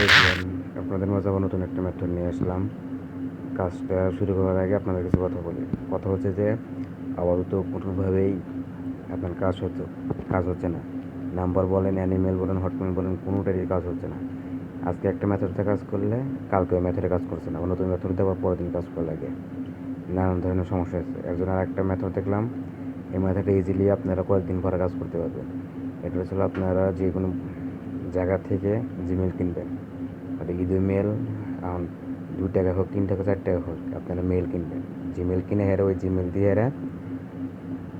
Everyone, আপনাদের মাঝে আবার নতুন একটা মেথড নিয়ে আসলাম। কাজটা শুরু করার আগে আপনাদের কিছু কথা বলি। কথা হচ্ছে যে আপাতত কোনোভাবেই আপনার কাজ হচ্ছে না। নাম্বার বলেন, অ্যানিমেল বলেন, হটমেল বলেন, কোনোটারই কাজ হচ্ছে না। আজকে একটা মেথডে কাজ করলে কালকে ওই মেথডে কাজ করছে না, নতুন মেথড দিয়ে আবার পরের দিন কাজ করা লাগে। নানান ধরনের সমস্যা আছে। একজন আর একটা মেথড দেখলাম, এই মেথডে ইজিলি আপনারা কয়েকদিন পরে কাজ করতে পারবেন। এটা হচ্ছে আপনারা যে কোনো জায়গা থেকে জিমেল কিনবেন, আর ঈদের মেল 2 টাকা হোক, 3 টাকা, 4 টাকা হোক, আপনারা মেল কিনবেন। জিমেল কিনে হেরে ওই জিমেল দিয়ে হেরে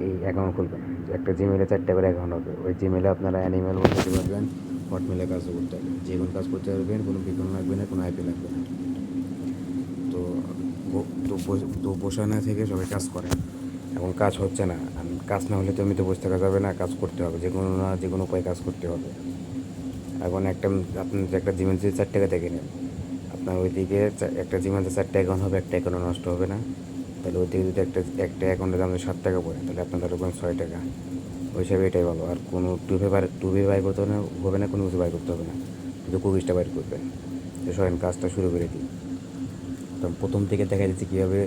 এই অ্যাকাউন্ট খুলবেন। একটা জিমেলে 4টা করে অ্যাকাউন্ট হবে। ওই জিমেলে আপনারা অ্যানিমেল করতে পারবেন, হটমেলে কাজও করতে পারবেন, যে কোনো কাজ করতে পারবেন। কোনো বিকল্প লাগবে না, কোনো আইপি লাগবে না। তো তো বসা না থেকে সবাই কাজ করেন। এখন কাজ হচ্ছে না, কাজ না হলে তো আমি তো বসে থাকা যাবে না, কাজ করতে হবে, যে কোনো না যে কোনো উপায়ে কাজ করতে হবে। এখন আপনি যে একটা জিমেল যদি 4 টাকা থেকে নেন, আপনার ওইদিকে একটা জিমেলে 4টা অ্যাকাউন্ট হবে, একটা অ্যাকাউন্টও নষ্ট হবে না। তাহলে ওইদিকে যদি একটা অ্যাকাউন্টের দাম যদি 7 টাকা পড়ে, তাহলে আপনার ধরবেন 6 টাকা। ওই হিসাবে এটাই ভালো। আর কোনো টুবে বাই করতে হবে না, কোনো কিছু বাই করতে হবে না, শুধু কুকিজটা বাইর করবেন। তো সবাই কাজটা শুরু করে দিই। তো প্রথম থেকে দেখা যাচ্ছে কীভাবে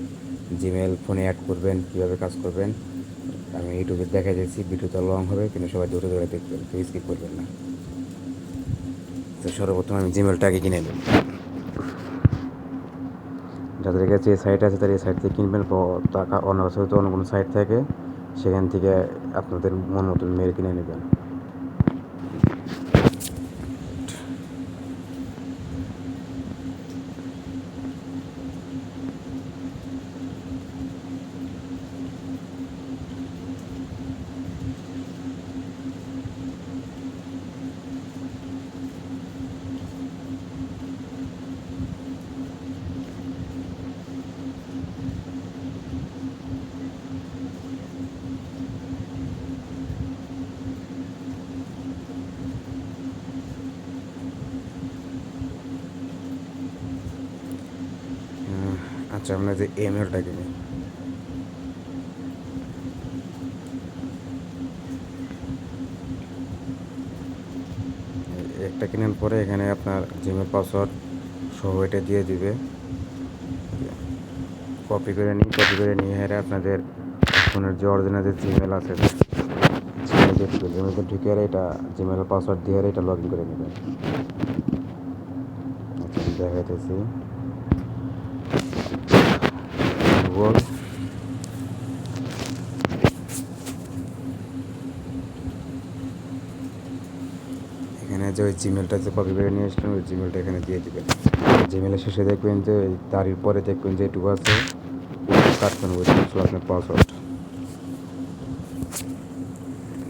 জিমেল ফোনে অ্যাড করবেন, কীভাবে কাজ করবেন। আমি ইউটিউবে দেখা যাচ্ছি, ভিডিওটা লং হবে, কিন্তু সবাই দূরে দূরে দেখবেন, কেউ স্কিপ করবেন না। তো সর্বপ্রথম আমি জিমেলটা আগে কিনে নেব। যাদের কাছে যে সাইট আছে তারা এই সাইট থেকে কিনবেন। টাকা অন্য হয়তো অন্য কোনো সাইট থাকে, সেখান থেকে আপনাদের মন মতন মেল কিনে নেবেন। আচ্ছা, আমরা যে ইমেলটা কিনি, একটা কেনার পরে এখানে আপনার জিমেল পাসওয়ার্ড সহ এটা দিয়ে দিবে। কপি করে নিয়ে হেরে আপনাদের ফোনের যে অরিজিনাল যে জিমেল আছে, জিমেল দিয়ে ঢুকে জিমেলতে ঢুকে এটা জিমেল পাসওয়ার্ড দিয়ে এটা লগ ইন করে নেবেন। আচ্ছা, আমি দেখাইতেছি। গুগল, এখানে যে ওই জিমেলটা যে কপি করে নিয়ে আসলেন, ওই জিমেলটা এখানে দিয়ে দেবেন। জিমেলের শেষে দেখবেন যে তারই পরে দেখবেন যে এটুকু আছে, কাটবেন, ওই হচ্ছে আপনার পাসওয়ার্ড।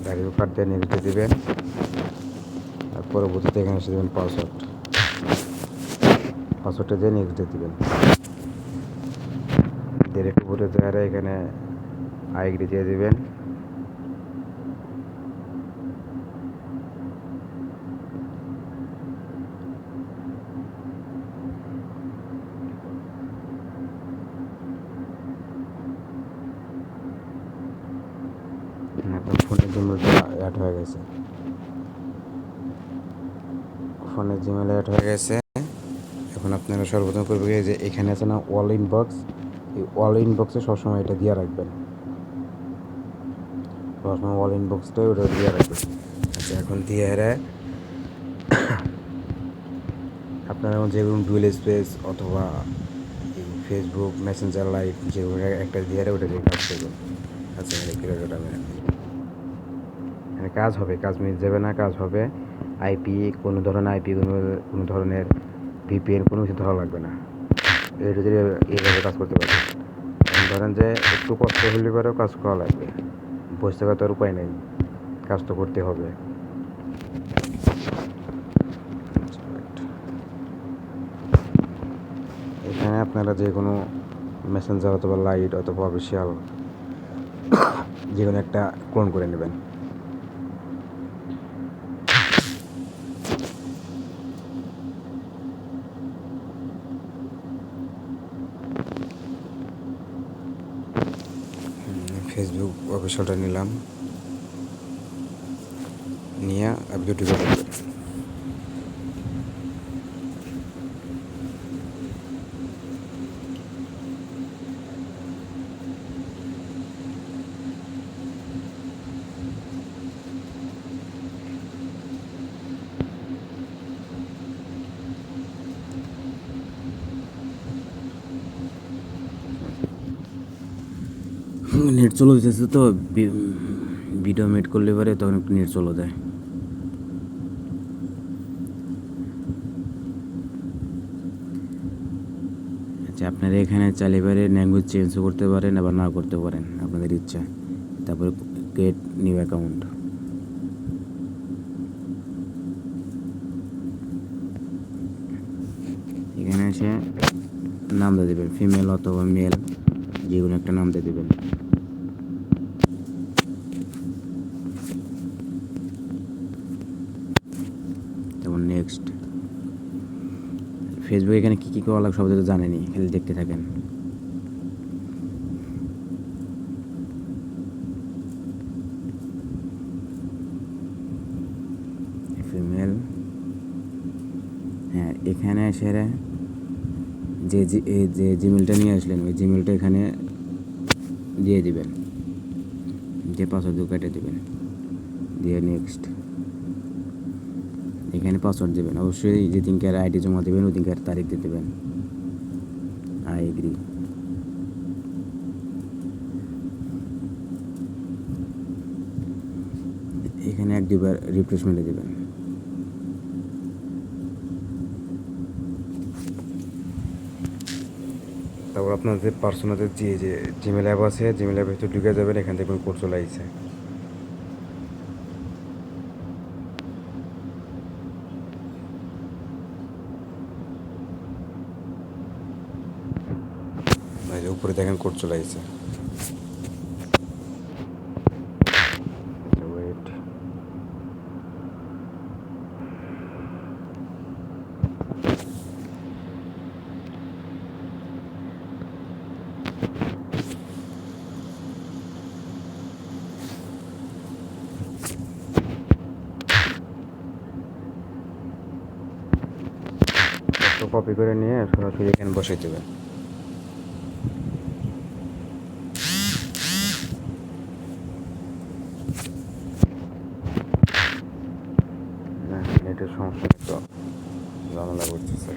দাঁড়িয়ে কাট দিয়ে নেক্সট দিয়ে দেবেন। আর পরবর্তীতে এখানে এসে দেবেন পাসওয়ার্ডটা দিয়ে নেক্সট দিয়ে দেবেন। ডিরেক্ট উপরে যারা এখানে আইডি দিয়ে দেবেন। আপনার ফোনের জিমেলটা অ্যাড হয়ে গেছে, ফোনের জিমেল অ্যাড হয়ে গেছে। এখন আপনারা সর্বপ্রথম করবে যে এখানে আছে না অল ইনবক্স, এই অল ইনবক্সে সবসময় এটা দিয়ে রাখবেন। সবসময় অল ইনবক্সটাই ওটা দিয়ে রাখবেন। আচ্ছা, এখন দিয়ে হেরে আপনারা যেগুলো ডুয়েল স্পেস অথবা এই ফেসবুক মেসেঞ্জার লাইভ যেগুলো একটা দিয়ে ওটা দিয়ে কাজ করবেন। আচ্ছা, ওটা মানে কাজ হবে, কাজ মিস যাবে না, কাজ হবে। আইপি কোনো ধরনের কোনো ধরনের ভিপিএন কোনো কিছু ধরা লাগবে না। এটা যদি এইভাবে কাজ করতে পারবে, ধরেন যে একটু কষ্ট হলে পরেও কাজ করা লাগবে, বসে থাকার তো আর উপায় নেই, কাজ তো করতে হবে। এখানে আপনারা যে কোনো মেসেঞ্জার অথবা লাইট অথবা অফিসিয়াল যে কোনো একটা ক্লোন করে নেবেন। ফেসবুক অফিসিয়ালটা নিলাম, নিয়ে আপনি ঢুকে পড়বেন। নেট চলে যেতেছে তো ভিডিও মেড করলে পারে তখন একটু নেট চলে যায়। আচ্ছা, আপনারা এখানে চাইলে পারে ল্যাঙ্গুয়েজ চেঞ্জও করতে পারেন, আবার না করতে পারেন, আপনাদের ইচ্ছা। তারপরে ক্রিয়েট নিউ অ্যাকাউন্ট, এখানে এসে নাম দিয়ে দেবেন, ফিমেল অথবা মেল, যে কোনো একটা নাম দিয়ে দেবেন। তারপর নেক্সট। ফেসবুক এখানে কী কী করা লাগবে সব তো জানেনি, খালি দেখতে থাকেন। ফিমেল, হ্যাঁ, এখানে এসে যে যে জিমেলটা নিয়ে আসলেন ওই জিমেলটা এখানে দিয়ে দিবেন, যে পাসওয়ার্ড কেটে দেবেন, দিয়ে নেক্সট। এখানে পাসওয়ার্ড দেবেন, অবশ্যই যে দিনকার আইডি জমা দেবেন ওই দিনকার তারিখ দিয়ে দেবেন। I agree. এখানে এক দুবার রিফ্রেশ মেরে দেবেন। তারপর আপনাদের পার্সোনালের যে জিমেল অ্যাপ আছে, জিমেল অ্যাপে একটু ঢুকে যাবেন, এখান থেকে কোড চলে আসছে। উপরে দেখেন কোড চলে আসছে। ওয়েট, কপি করে নিয়ে সরাসরি এখানে বসাই দেবেন। নেটের সমস্যা তো ঝামেলা করতেছে।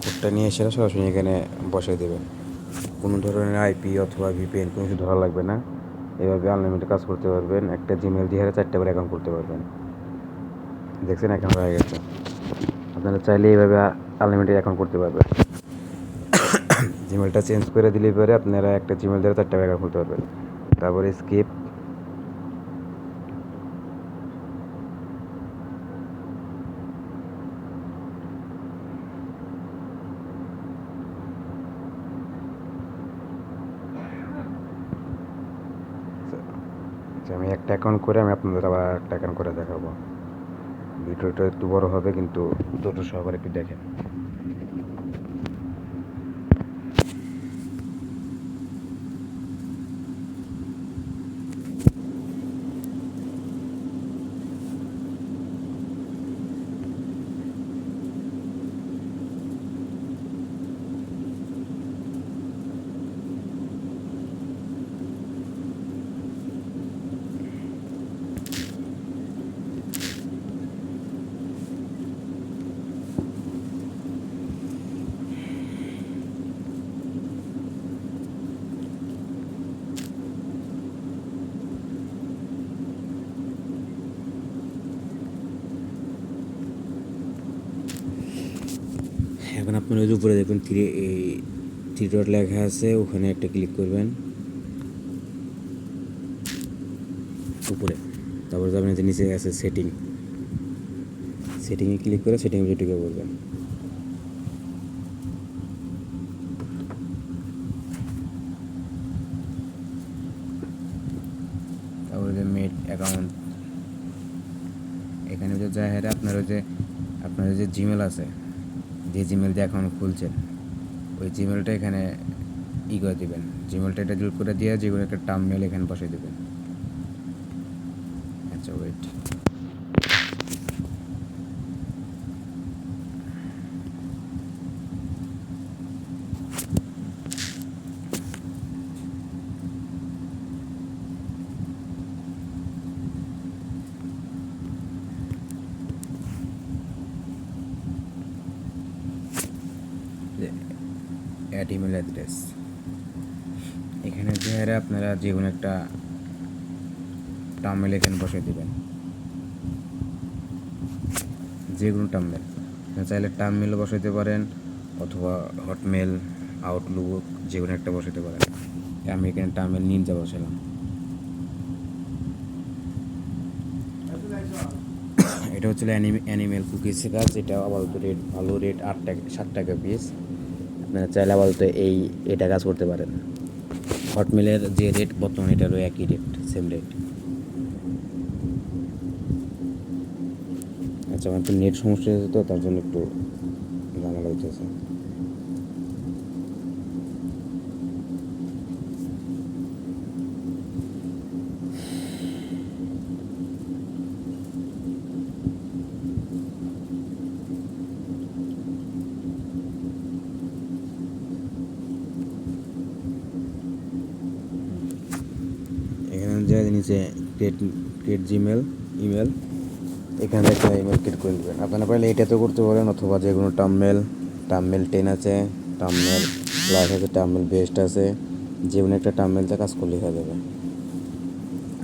কোডটা নিয়ে এসে সরাসরি এখানে বসাই দেবেন। কোনো ধরনের আইপি অথবা ভিপিএন কোনো কিছু ধরা লাগবে না। এভাবে আনলিমিটেড কাজ করতে পারবেন। একটা জিমেল দিয়ে 4টা করে অ্যাকাউন্ট করতে পারবেন। দেখছেন অ্যাকাউন্ট হয়ে গেছে। আপনারা চাইলে এইভাবে আনলিমিটেড অ্যাকাউন্ট করতে পারবেন। জিমেলটা চেঞ্জ করে দিলে পরে আপনারা একটা জিমেল দিয়ে 4টা অ্যাকাউন্ট করতে পারবেন। তারপরে স্কিপ, আমি একটা অ্যাকাউন্ট করে আমি আপনাদের আবার একটা অ্যাকাউন্ট করে দেখাবো। ভিডিওটা একটু বড় হবে কিন্তু দুটো সহকারে একটু দেখেন। এখন আপনার ওই উপরে দেখুন থ্রি ডট লেখা আছে, ওখানে একটা ক্লিক করবেন উপরে। তারপর যাবেন যে নিচে আছে সেটিংয়ে ক্লিক করে সেটিংয়ে ঢুকে পড়বেন। তারপরে যে মেড অ্যাকাউন্ট, এখানে যে যায় হেরে আপনার যে জিমেল আছে, যে জিমেল দিয়ে অ্যাকাউন্ট খুলছেন ওই জিমেলটা এখানে করে দেবেন। জিমেলটা এটা ডিলিট করে দিয়ে যে কোনো একটা টার্ম মেল এখানে বসিয়ে দেবেন। আচ্ছা, ওয়েট, অ্যাড ইমেল অ্যাড্রেস। এখানে যে আপনারা যে কোনো একটা টার্মেল এখানে বসিয়ে দেবেন, যে কোনো টার্মেল। চাইলে টার্মেল বসাইতে পারেন অথবা হটমেল, আউটলুক, যে কোনো একটা বসাতে পারেন। আমি এখানে টার্মেল নিনজা বসালাম। এটা হচ্ছে অ্যানিমেল কুকিজের কাজ। এটা আপাতত রেট ভালো, রেট 7 টাকা পিস। আপনারা চাইলে আপাতত এটা কাজ করতে পারেন। হটমেলের যে রেট বর্তমানে এটারও একই রেট, সেম রেট। আচ্ছা, আমার একটু নেট সমস্যা হয়েছে তো, তার জন্য একটু ঝামেলা হইতেছে। এখানে যে নিচে ক্রিয়েট জিমেল ইমেল, এখানে একটা ইমেল ক্রিয়েট করে দেবেন। আপনারা পারলে এটাতে করতে পারেন অথবা যে কোনো টার্মেল 10 আছে, টার্মেল প্লাস আছে, টার্মেল বেস্ট আছে, যে কোনো একটা টার্মেলতে কাজ করলে হয়ে যাবে।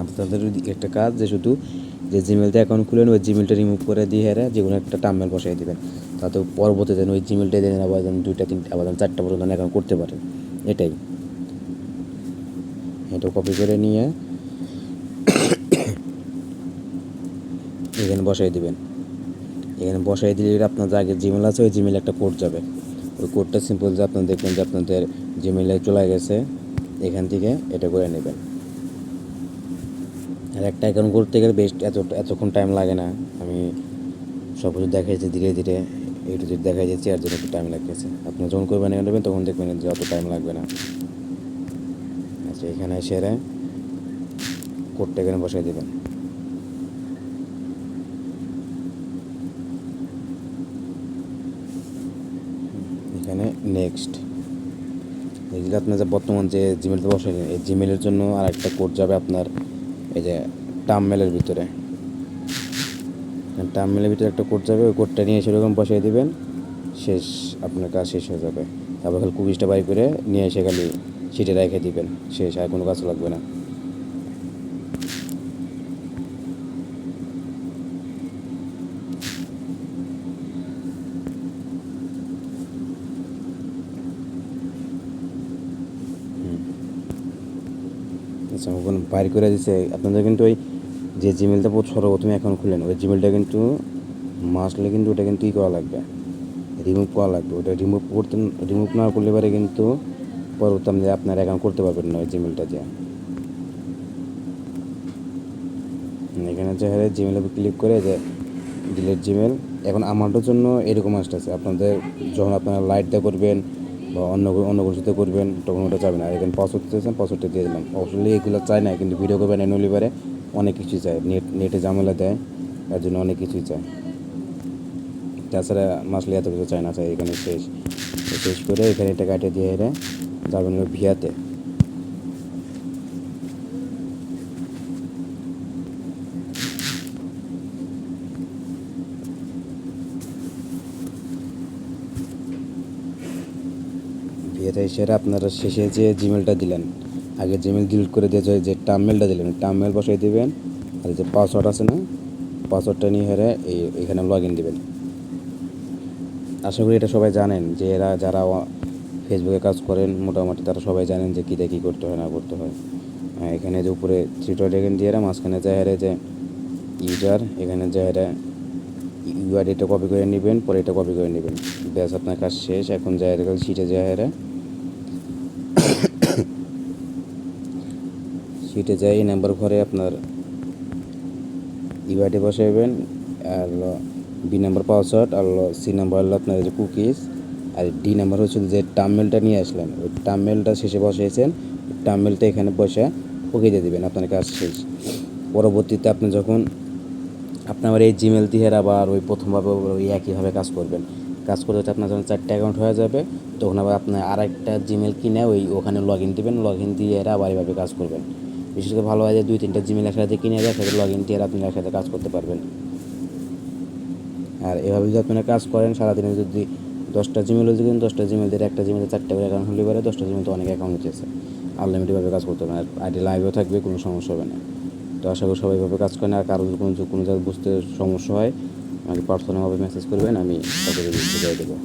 আপনাদের একটা কাজ যে শুধু যে জিমেলটা অ্যাকাউন্ট খুলেন ওই জিমেলটা রিমুভ করে দিয়ে যে কোনো একটা টার্মেল বসাই দেবেন, তাতে পরবর্তীতে ওই জিমেলটা দেন আবার 2টা 3টা আবার 4টা পর্যন্ত অ্যাকাউন্ট করতে পারেন। এটাই, এটা কপি করে নিয়ে এখানে বসাই দিবেন। এখানে বসাই দিলে আপনার যে আগে জিমেল আছে ওই জিমেলে একটা কোড যাবে। ওই কোডটা সিম্পল যে আপনারা দেখবেন যে আপনাদের জিমেলে চলে গেছে, এখান থেকে এটা করে নেবেন। আর একটা অ্যাকাউন্ট করতে গেলে বেশ এতক্ষণ টাইম লাগে না। আমি সব কিছু দেখাইছি ধীরে ধীরে, একটু যদি দেখাই যাচ্ছি আর জন্য একটু টাইম লাগতেছে। আপনি যখন করবেন নেবেন তখন দেখবেন যে অত টাইম লাগবে না। আচ্ছা, এখানে সেরে কোডটা এখানে বসাই দেবেন। এখানে নেক্সট এগুলো আপনার যে বর্তমান যে জিমেলটা বসাইলেন এই জিমেলের জন্য আর একটা কোড যাবে আপনার এই যে টার্মেলের ভিতরে। টার্মেলের ভিতরে একটা কোড যাবে, ওই কোডটা নিয়ে সেরকম বসাই দেবেন, শেষ, আপনার কাজ শেষ হয়ে যাবে। তারপর খালি কুকিজটা বাই করে নিয়ে এসে খালি সিটে রেখে দিবেন, শেষ, আর কোনো কাজ লাগবে না। আচ্ছা, ওখানে বাইর করে দিচ্ছে আপনাদের, কিন্তু ওই যে জিমেলটা সর্বপ্রথমে অ্যাকাউন্ট খুলেন ওই জিমেলটা কিন্তু মাসলে কিন্তু ওটা কিন্তু করা লাগবে, রিমুভ করা লাগবে। ওটা রিমুভ না করলে পারে কিন্তু পরবর্তীতে আপনার অ্যাকাউন্ট করতে পারবেন না ওই জিমেলটা দিয়ে। এখানে যে জিমেলে ক্লিক করে যে ডিলিট জিমেল। এখন আমাদের জন্য এরকম আসতেছে, আপনাদের যখন আপনারা লাইট দিয়ে করবেন বা অন্য কিছুতে করবেন তখন ওটা চাবে না। আর এখানে পাসওয়ার্ড দিতেছেন, পাসওয়ার্ডটা দিয়ে দিলাম। অবশ্যই এগুলো চায় না, কিন্তু ভিডিও করবেন এনুয়ালি পারে অনেক কিছুই চায়, নেটে ঝামেলা দেয়, তার জন্য অনেক কিছুই চায়। তাছাড়া মাসলে এত কিছু চায় না, চাই এখানে শেষ করে এখানে এটা কাটিয়ে দিয়ে যাবেন ভিয়াতে। ভিয়াতে এসে আপনারা শেষে যে জিমেলটা দিলেন, আগে জিমেল ডিলিট করে দিয়ে যে টার্মেলটা দিলেন টার্মেল বসাই দেবেন। আর যে পাসওয়ার্ড আছে না, পাসওয়ার্ডটা নিয়ে এখানে লগ ইন দেবেন। আশা করি এটা সবাই জানেন, যে যারা ফেসবুকে কাজ করেন মোটামুটি তারা সবাই জানেন যে কী করতে হয় না করতে হয়। এখানে যে উপরে থ্রি ডট এখানে দিয়ে মাঝখানে যায় যে ইউজার, এখানে যায় ইউআইডিটা কপি করে নেবেন, পরে এটা কপি করে নেবেন, ব্যাস আপনার কাজ শেষ। এখন যায় সিটে যায় সিটে যায় এই নাম্বার ঘরে আপনার ইউআইডি বসাইবেন, আর বি নাম্বার পাসওয়ার্ড, আর সি নাম্বার হলো আপনার যে কুকিজ, আর ডি নাম্বার হচ্ছে যে টার্মেলটা নিয়ে আসলেন ওই টার্মেলটা শেষে বসিয়েছেন, টার্মেলটা এখানে বসে ওকে দিয়ে দেবেন, আপনার কাজ শেষ। পরবর্তীতে আপনি যখন আপনার এই জিমেল দিয়ে আবার ওই প্রথমভাবে ওই একইভাবে কাজ করবেন, কাজ করতে হচ্ছে আপনার যখন 4টা অ্যাকাউন্ট হয়ে যাবে তখন আবার আপনার আর একটা জিমেল কিনে ওখানে লগ ইন দেবেন, লগ ইন দিয়ে আবার এইভাবে কাজ করবেন। বিশেষ করে ভালো হয় যে 2-3টা জিমেল একসাথে কিনে একসাথে লগ ইন দিয়ে আপনি একসাথে কাজ করতে পারবেন। আর এভাবে যদি আপনারা কাজ করেন সারাদিনে যদি 10টা জিমেল হচ্ছে, কিন্তু 10টা জিমেল দিয়ে একটা জিমেলে 4টা করে অ্যাকাউন্ট হলে পারে 10টা জিমেল তো অনেক অ্যাকাউন্ট হচ্ছে, আনলিমিটেডভাবে কাজ করতে হবে, আর আইডি লাইভেও থাকবে, কোনো সমস্যা হবে না। তো আশা করি সবাই এভাবে কাজ করেন। আর কারো যদি কোনো জায়গায় বুঝতে সমস্যা হয় আমাকে পার্সোনালভাবে মেসেজ করবেন, আমি তাকে বুঝিয়ে দেবো।